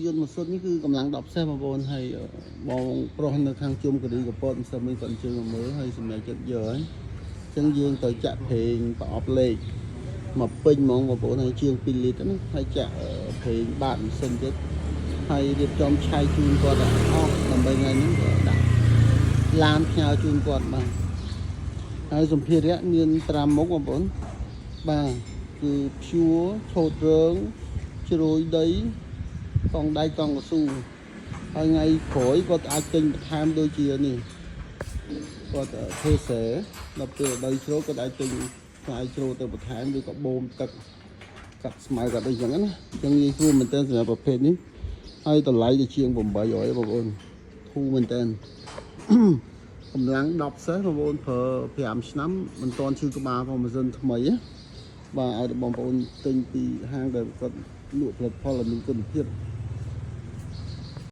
យន្តម៉ាស៊ីននេះគឺកម្លាំង10សេះបងប្អូនហើយបងប្រុសនៅខាងជុំការីកពតមិនសឹមមានគាត់ជើងមកមើលហើយសម្រាប់ចិត្តយកហើយអញ្ចឹងយើងទៅចាក់ប្រេងប្រអប់លេខមកពេញហ្មងបងប្អូនហើយជាង2លីត្រហ្នឹងហើយចាក់ប្រេងបាតម៉ាស៊ីនទៀតហើយរៀបចំឆៃជូនគាត់អស់ដើម្បីថ្ងៃហ្នឹងក៏ដាក់ឡានផ្ញើជូនគាត់បាទហើយសម្ភារៈមាន5មុខបងប្អូនបាទគឺព្យួរឆូតរឿងជ្រួយដីកង់ដៃកង់កស៊ូហើយថ្ងៃក្រោយគាត់អាចទិញបន្ថែមដូចជានេះគាត់ធ្វើស្រែដល់ពេលដីជ្រោតគាត់អាចទិញផ្លែជ្រោតទៅបន្ថែមឬក៏បូមទឹកកាត់ស្មៅកាត់អីចឹងណាអញ្ចឹងងាយស្រួលមែនទែនសម្រាប់ប្រភេទនេះហើយតម្លៃទៅជាង800បងប្អូនធូរមែនទែនកម្លាំង10សេះបងប្អូនប្រើ5ឆ្នាំមិនទាន់ឈឺក្បាលផងម៉ាស៊ីនថ្មីណាបាទឲ្យបងប្អូនទិញពីហាងដែលគាត់លក់ផលិតផលឲ្យមានគុណភាព